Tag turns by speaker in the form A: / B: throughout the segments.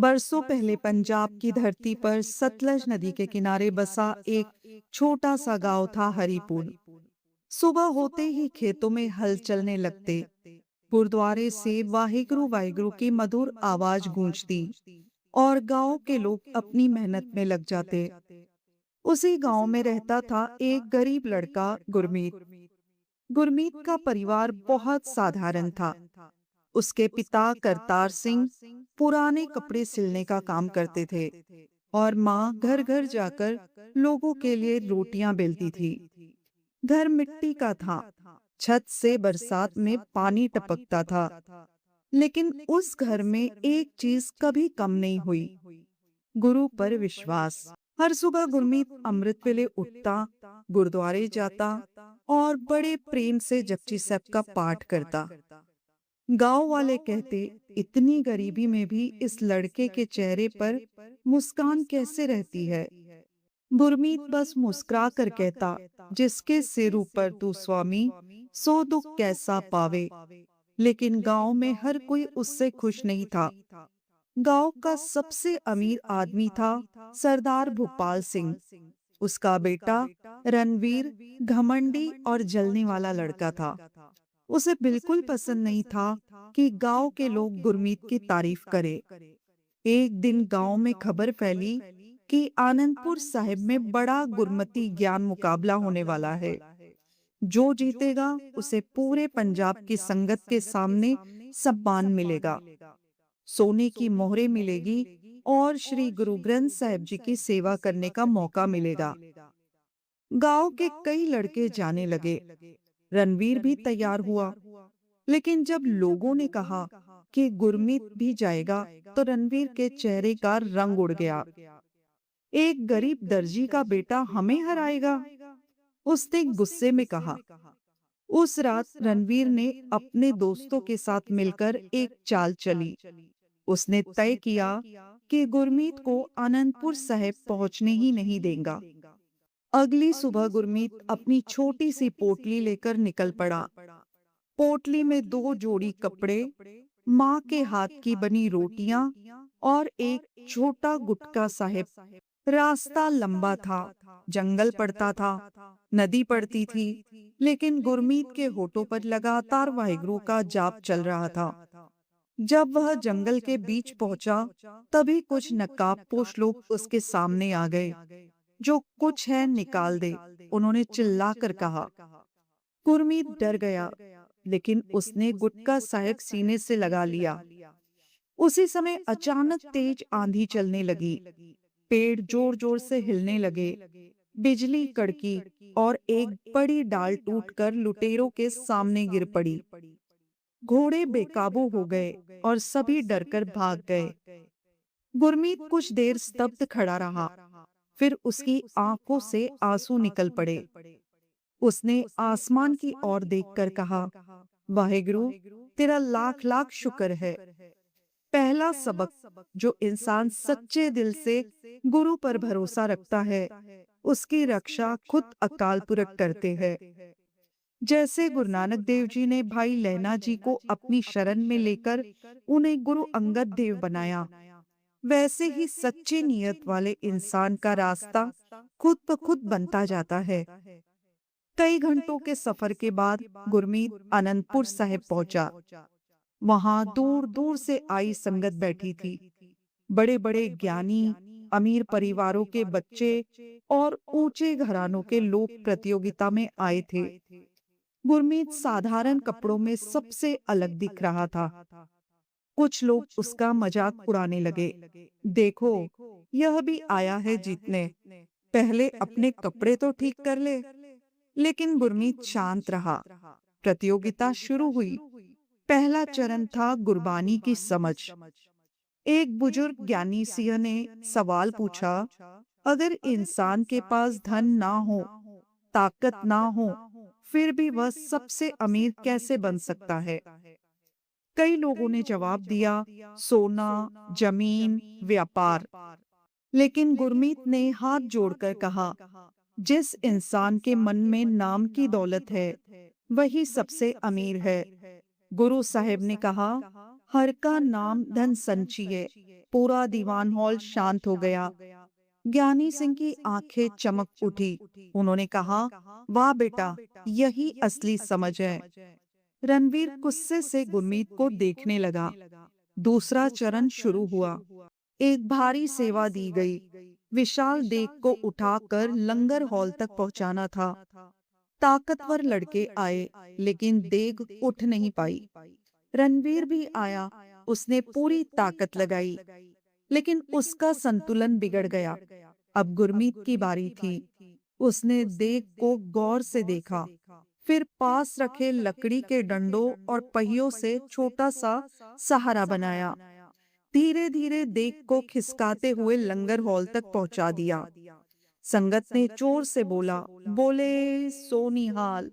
A: बरसों पहले पंजाब की धरती पर सतलज नदी के किनारे बसा एक छोटा सा गांव था हरिपुर। सुबह होते ही खेतों में हल चलने लगते। गुरुद्वारे से वाहिगुरु वाहिगुरु की मधुर आवाज गूंजती और गांव के लोग अपनी मेहनत में लग जाते। उसी गांव में रहता था एक गरीब लड़का गुरमीत। गुरमीत का परिवार बहुत साधारण था। उसके पिता करतार सिंह पुराने कपड़े सिलने का काम करते थे और माँ घर घर जाकर लोगों के लिए रोटियां बेलती थी। घर मिट्टी का था, छत से बरसात में पानी टपकता था, लेकिन उस घर में एक चीज कभी कम नहीं हुई, गुरु पर विश्वास। हर सुबह गुरमीत अमृत वेले उठता, गुरुद्वारे जाता और बड़े प्रेम से जपजी साहब का पाठ करता। गांव वाले कहते, इतनी गरीबी में भी इस लड़के के चेहरे पर मुस्कान कैसे रहती है। गुरमीत बस मुस्कुरा कर कहता, जिसके सिर ऊपर तू स्वामी, सो दुख कैसा पावे। लेकिन गांव में हर कोई उससे खुश नहीं था। गांव का सबसे अमीर आदमी था सरदार भूपाल सिंह। उसका बेटा रणवीर घमंडी और जलने वाला लड़का था। उसे बिल्कुल पसंद नहीं था कि गांव के लोग गुरमीत की तारीफ करें। एक दिन गांव में खबर फैली कि आनंदपुर साहिब में बड़ा गुरमती ज्ञान मुकाबला होने वाला है। जो जीतेगा उसे पूरे पंजाब की संगत के सामने सम्मान मिलेगा, सोने की मोहरें मिलेगी और श्री गुरु ग्रंथ साहिब जी की सेवा करने का मौका मिलेगा। गांव के कई लड़के जाने लगे। रणवीर भी तैयार हुआ, लेकिन जब लोगों ने कहा कि गुरमीत भी जाएगा, तो रणवीर के चेहरे का रंग उड़ गया। एक गरीब दर्जी का बेटा हमें हराएगा, उसने गुस्से में कहा। उस रात रणवीर ने अपने दोस्तों के साथ मिलकर एक चाल चली। उसने तय किया कि गुरमीत को आनंदपुर साहिब पहुंचने ही नहीं देगा। अगली सुबह गुरमीत अपनी छोटी सी पोटली लेकर निकल पड़ा। पोटली में 2 जोड़ी कपड़े, माँ के हाथ की बनी रोटियां और एक छोटा गुटका साहिब। रास्ता लंबा था, जंगल पड़ता था, नदी पड़ती थी, लेकिन गुरमीत के होठों पर लगातार वाहिगुरु का जाप चल रहा था। जब वह जंगल के बीच पहुंचा, तभी कुछ नकाबपोश लोग उसके सामने आ गए। जो कुछ है निकाल दे, उन्होंने चिल्लाकर कहा। गुरमीत डर गया, लेकिन उसने गुटका साहिब सीने से लगा लिया। उसी समय अचानक तेज आंधी चलने लगी। पेड़ जोर जोर से हिलने लगे, बिजली कड़की और एक बड़ी डाल टूटकर लुटेरों के सामने गिर पड़ी। घोड़े बेकाबू हो गए और सभी डरकर भाग गए। गुरमीत कुछ देर स्तब्ध खड़ा रहा, फिर उसकी आंखों से आंसू निकल पड़े। उसने आसमान की ओर देखकर कहा, वाहिगुरु, तेरा लाख लाख शुक्र है। पहला सबक जो इंसान सच्चे दिल से गुरु पर भरोसा रखता है, उसकी रक्षा खुद अकाल पुरख करते हैं। जैसे गुरु नानक देव जी ने भाई लहना जी को अपनी शरण में लेकर उन्हें गुरु अंगद देव बनाया, वैसे ही सच्ची नियत वाले इंसान का रास्ता खुद ब खुद बनता जाता है। कई घंटों के सफर के बाद गुरमीत आनंदपुर साहिब पहुंचा। वहां दूर दूर से आई संगत बैठी थी। बड़े बड़े ज्ञानी, अमीर परिवारों के बच्चे और ऊंचे घरानों के लोग प्रतियोगिता में आए थे। गुरमीत साधारण कपड़ों में सबसे अलग दिख रहा था। कुछ लोग उसका मजाक उड़ाने लगे। देखो, यह भी आया है जीतने, पहले अपने कपड़े तो ठीक कर ले। लेकिन गुरमीत शांत रहा। प्रतियोगिता शुरू हुई। पहला चरण था गुरबानी की समझ। एक बुजुर्ग ज्ञानी सिंह ने सवाल पूछा, अगर इंसान के पास धन ना हो, ताकत ना हो, फिर भी वह सबसे अमीर कैसे बन सकता है? कई लोगों ने जवाब दिया, सोना, जमीन, व्यापार। लेकिन गुरमीत ने हाथ जोड़कर कहा, जिस इंसान के मन में नाम की दौलत है, वही सबसे अमीर है। गुरु साहिब ने कहा, हर का नाम धन संचिए, पूरा दीवान हॉल शांत हो गया। ज्ञानी सिंह की आंखें चमक उठी। उन्होंने कहा, वाह बेटा, यही असली समझ है। रणवीर गुस्से से गुरमीत को देखने लगा। दूसरा चरण शुरू हुआ। एक भारी सेवा दी गई। विशाल देग को उठाकर लंगर हॉल तक पहुंचाना था। ताकतवर लड़के आए, लेकिन देग उठ नहीं पाई। रणवीर भी आया। उसने पूरी ताकत लगाई, लेकिन उसका संतुलन बिगड़ गया। अब गुरमीत की बारी थी। उसने देग को गौर से देखा, फिर पास रखे लकड़ी के डंडों और पहियों से छोटा सा सहारा बनाया। धीरे धीरे देग को खिसकाते हुए लंगर हॉल तक पहुंचा दिया। संगत ने जोर से बोला, बोले सोनिहाल,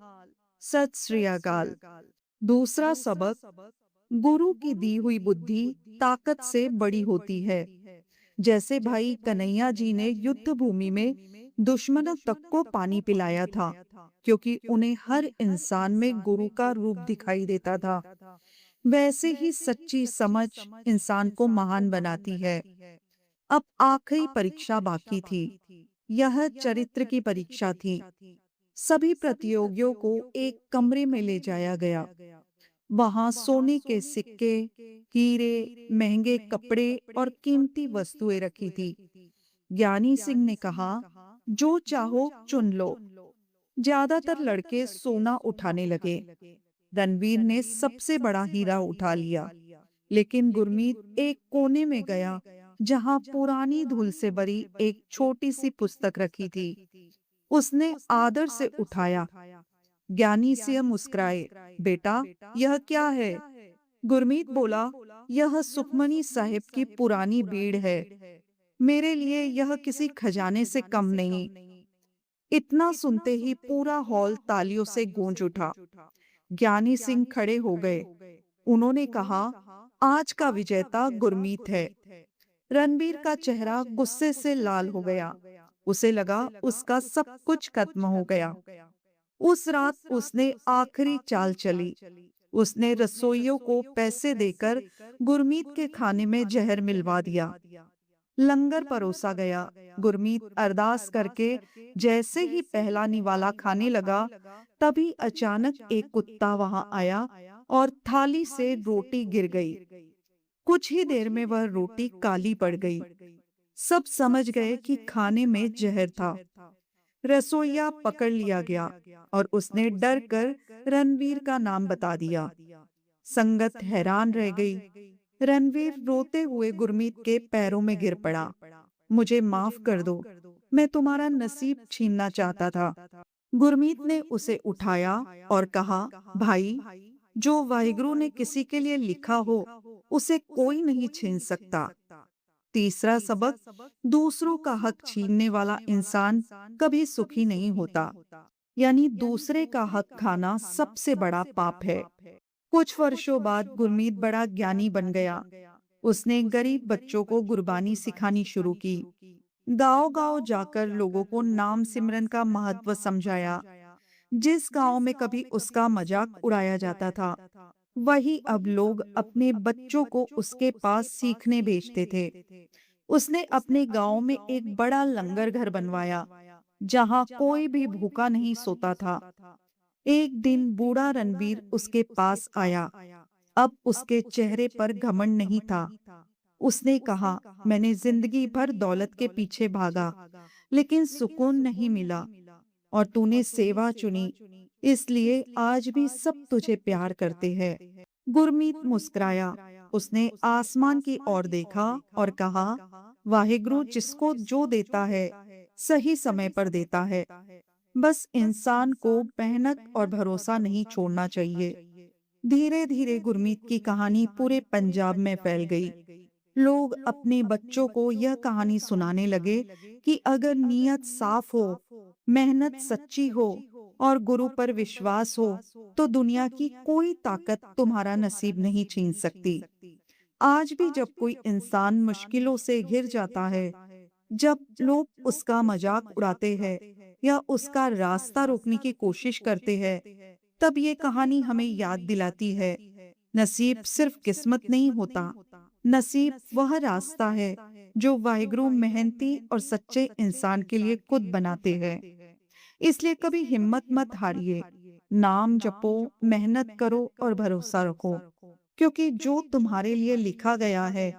A: सत श्री अकाल। दूसरा सबक, गुरु की दी हुई बुद्धि ताकत से बड़ी होती है। जैसे भाई कन्हैया जी ने युद्ध भूमि में दुश्मनों तक को पानी पिलाया था, क्योंकि उन्हें हर इंसान में गुरु का रूप दिखाई देता था। वैसे ही सच्ची समझ इंसान को महान बनाती है। अब आखिरी परीक्षा बाकी थी। यह चरित्र की परीक्षा थी। सभी प्रतियोगियों को एक कमरे में ले जाया गया। वहां सोने के सिक्के, हीरे, महंगे कपड़े और कीमती वस्तुएं रखी थी। ज्ञानी सिंह ने कहा, जो चाहो चुन लो। ज्यादातर लड़के सोना उठाने लगे। रणवीर ने सबसे बड़ा हीरा उठा लिया, लेकिन गुरमीत एक कोने में गया, जहां पुरानी धूल से भरी एक छोटी सी पुस्तक रखी थी। उसने आदर से उठाया। ज्ञानी सिंह मुस्कुराए, बेटा, यह क्या है? गुरमीत बोला, यह सुखमनी साहिब की पुरानी बीड़ है। मेरे लिए यह किसी खजाने से कम नहीं। इतना सुनते ही पूरा हॉल तालियों से गूंज उठा। ज्ञानी सिंह खड़े हो गए। उन्होंने कहा, आज का विजेता गुरमीत है। रणबीर का चेहरा गुस्से से लाल हो गया। उसे लगा उसका सब कुछ खत्म हो गया। उस रात उसने आखिरी चाल चली। उसने रसोइयों को पैसे देकर गुरमीत के खाने में जहर मिलवा दिया। लंगर परोसा गया। गुरमीत अरदास करके जैसे ही पहला निवाला खाने लगा, तभी अचानक एक कुत्ता वहां आया और थाली से रोटी गिर गई। कुछ ही देर में वह रोटी काली पड़ गई। सब समझ गए कि खाने में जहर था। रसोइया पकड़ लिया गया और उसने डर कर रणवीर का नाम बता दिया। संगत हैरान रह गई। रणवीर रोते हुए गुरमीत के पैरों में गिर पड़ा। मुझे माफ कर दो, मैं तुम्हारा नसीब छीनना चाहता था। गुरमीत ने उसे उठाया और कहा, भाई, जो वाहिगुरु ने किसी के लिए लिखा हो, उसे कोई नहीं छीन सकता। तीसरा सबक, दूसरों का हक छीनने वाला इंसान कभी सुखी नहीं होता। यानी दूसरे का हक खाना सबसे बड़ा पाप है। कुछ वर्षों बाद गुरमीत बड़ा ज्ञानी बन गया। उसने गरीब बच्चों को गुरबानी सिखानी शुरू की। गांव-गांव जाकर लोगों को नाम सिमरन का महत्व समझाया। जिस गांव में कभी उसका मजाक उड़ाया जाता था, वही अब लोग अपने बच्चों को उसके पास सीखने भेजते थे। उसने अपने गांव में एक बड़ा लंगर घर बनवाया, जहां कोई भी भूखा नहीं सोता था। एक दिन बूढ़ा रणबीर उसके पास आया। अब उसके चेहरे पर घमंड नहीं था। उसने कहा, मैंने जिंदगी भर दौलत के पीछे भागा, लेकिन सुकून नहीं मिला, और तूने सेवा चुनी, इसलिए आज भी सब तुझे प्यार करते हैं। गुरमीत मुस्कुराया। उसने आसमान की ओर देखा और कहा, वाहिगुरु जिसको जो देता है, सही समय पर देता है। बस इंसान को मेहनत और भरोसा नहीं छोड़ना चाहिए। धीरे धीरे गुरमीत की कहानी पूरे पंजाब में फैल गई। लोग अपने बच्चों को यह कहानी सुनाने लगे कि अगर नीयत साफ हो, मेहनत सच्ची हो और गुरु पर विश्वास हो, तो दुनिया की कोई ताकत तुम्हारा नसीब नहीं छीन सकती। आज भी जब कोई इंसान मुश्किलों से घिर जाता है, जब लोग उसका मजाक उड़ाते हैं या उसका रास्ता रोकने की कोशिश करते हैं, तब ये कहानी हमें याद दिलाती है, नसीब सिर्फ किस्मत नहीं होता, नसीब वह रास्ता है जो वाहिगुरु मेहनती और सच्चे इंसान के लिए खुद बनाते हैं। इसलिए कभी हिम्मत मत हारिए, नाम जपो, मेहनत करो और भरोसा रखो, क्योंकि जो तुम्हारे लिए लिखा गया है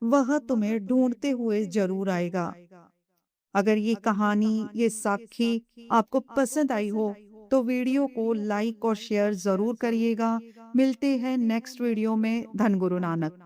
A: वह तुम्हें ढूंढते हुए जरूर आएगा। अगर ये कहानी, ये साखी आपको पसंद आई हो तो वीडियो को लाइक और शेयर जरूर करिएगा। मिलते हैं नेक्स्ट वीडियो में। धन गुरु नानक।